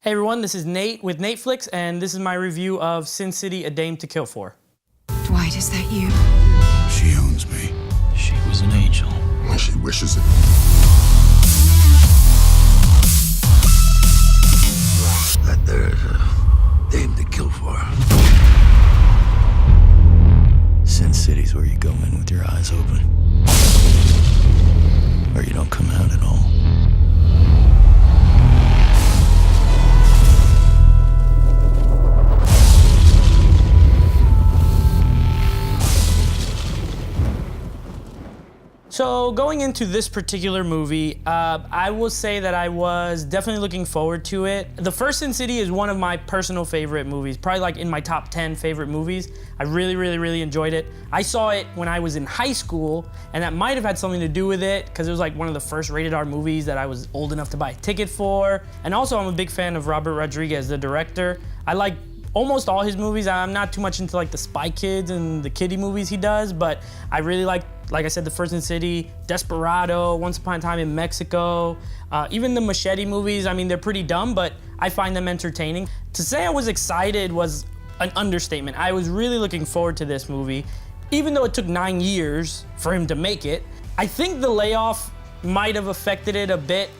Hey everyone, this is Nate with Nateflix, and this is my review of Sin City: A Dame to Kill For. Dwight, is that you? She owns me. She was an angel. When she wishes it. That there's a dame to kill for. Sin City's where you go in with your eyes open. Or you don't come out at all. So going into this particular movie, I will say that I was definitely looking forward to it. The first Sin City is one of my personal favorite movies, probably like in my top 10 favorite movies. I really enjoyed it. I saw it when I was in high school, and that might have had something to do with it, because it was like one of the first rated R movies that I was old enough to buy a ticket for. And also I'm a big fan of Robert Rodriguez, the director. I like almost all his movies. I'm not too much into like the Spy Kids and the kiddie movies he does, but I really like I said, the first Sin City, Desperado, Once Upon a Time in Mexico, even the Machete movies. I mean, they're pretty dumb, but I find them entertaining. To say I was excited was an understatement. I was really looking forward to this movie, even though it took 9 years for him to make it. I think the layoff might have affected it a bit,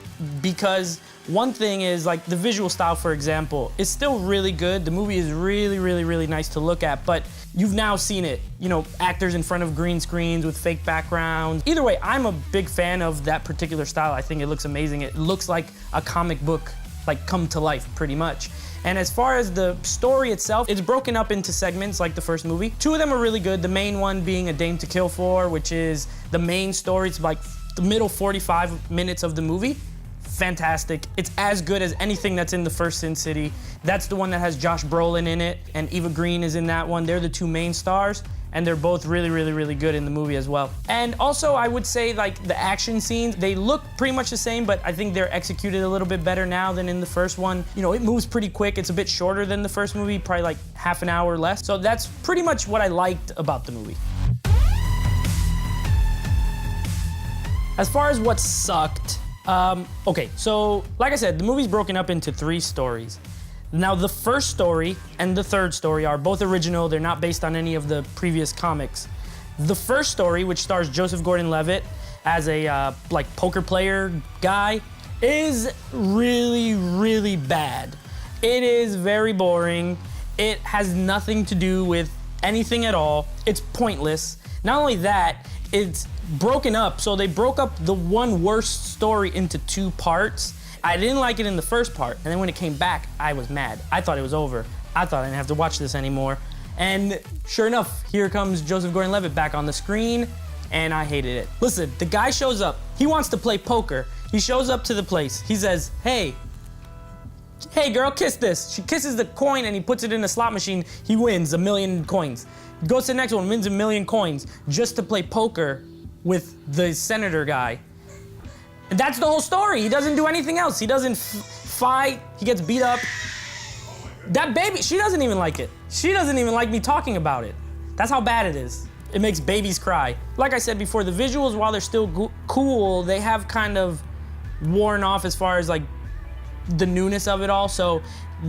because one thing is, like, the visual style, for example, is still really good. The movie is really nice to look at, but you've now seen it, you know, actors in front of green screens with fake backgrounds. Either way, I'm a big fan of that particular style. I think it looks amazing. It looks like a comic book, like, come to life, pretty much. And as far as the story itself, it's broken up into segments like the first movie. 2 of them are really good, the main one being A Dame to Kill For, which is the main story. It's like the middle 45 minutes of the movie. Fantastic. It's as good as anything that's in the first Sin City. That's the one that has Josh Brolin in it, and Eva Green is in that one. They're the 2 main stars, and they're both really good in the movie as well. And also, I would say, like, the action scenes, they look pretty much the same, but I think they're executed a little bit better now than in the first one. You know, it moves pretty quick. It's a bit shorter than the first movie, probably like half an hour less. So that's pretty much what I liked about the movie. As far as what sucked, okay, so like I said, the movie's broken up into 3 stories. Now, the first story and the third story are both original. They're not based on any of the previous comics. The first story, which stars Joseph Gordon-Levitt as a like poker player guy, is really bad. It is very boring. It has nothing to do with anything at all. It's pointless. Not only that, it's broken up, so they broke up the one worst story into 2 parts. I didn't like it in the first part, and then when it came back, I was mad. I thought it was over. I thought I didn't have to watch this anymore. And sure enough, here comes Joseph Gordon-Levitt back on the screen, and I hated it. Listen, the guy shows up. He wants to play poker. He shows up to the place. He says, hey girl, kiss this. She kisses the coin, and he puts it in a slot machine. He wins 1 million coins. Goes to the next one, wins 1 million coins just to play poker with the senator guy. And that's the whole story. He doesn't do anything else. He doesn't fight. He gets beat up. That baby, she doesn't even like it. She doesn't even like me talking about it. That's how bad it is. It makes babies cry. Like I said before, the visuals, while they're still cool, they have kind of worn off as far as like the newness of it all. So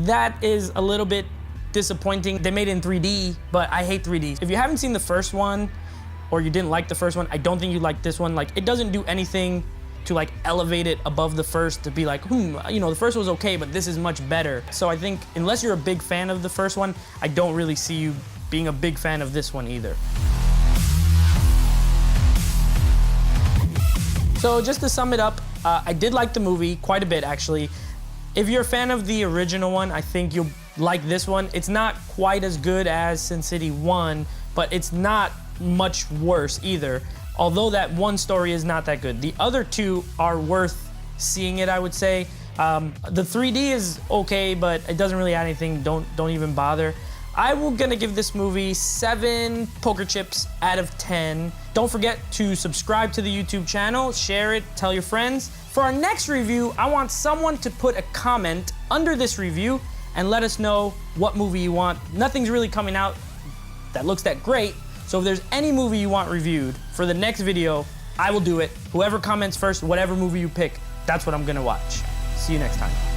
that is a little bit disappointing. They made it in 3D, but I hate 3D. If you haven't seen the first one, or you didn't like the first one, I don't think you'd like this one. Like, it doesn't do anything to like elevate it above the first to be like, you know, the first was okay, but this is much better. So I think unless you're a big fan of the first one, I don't really see you being a big fan of this one either. So just to sum it up, I did like the movie quite a bit, actually. If you're a fan of the original one, I think you'll like this one. It's not quite as good as Sin City 1, but it's not much worse either, although that one story is not that good. The other 2 are worth seeing it, I would say. The 3D is okay, but it doesn't really add anything. Don't even bother. I'm gonna give this movie 7 poker chips out of 10. Don't forget to subscribe to the YouTube channel, share it, tell your friends. For our next review, I want someone to put a comment under this review and let us know what movie you want. Nothing's really coming out that looks that great, so if there's any movie you want reviewed for the next video, I will do it. Whoever comments first, whatever movie you pick, that's what I'm gonna watch. See you next time.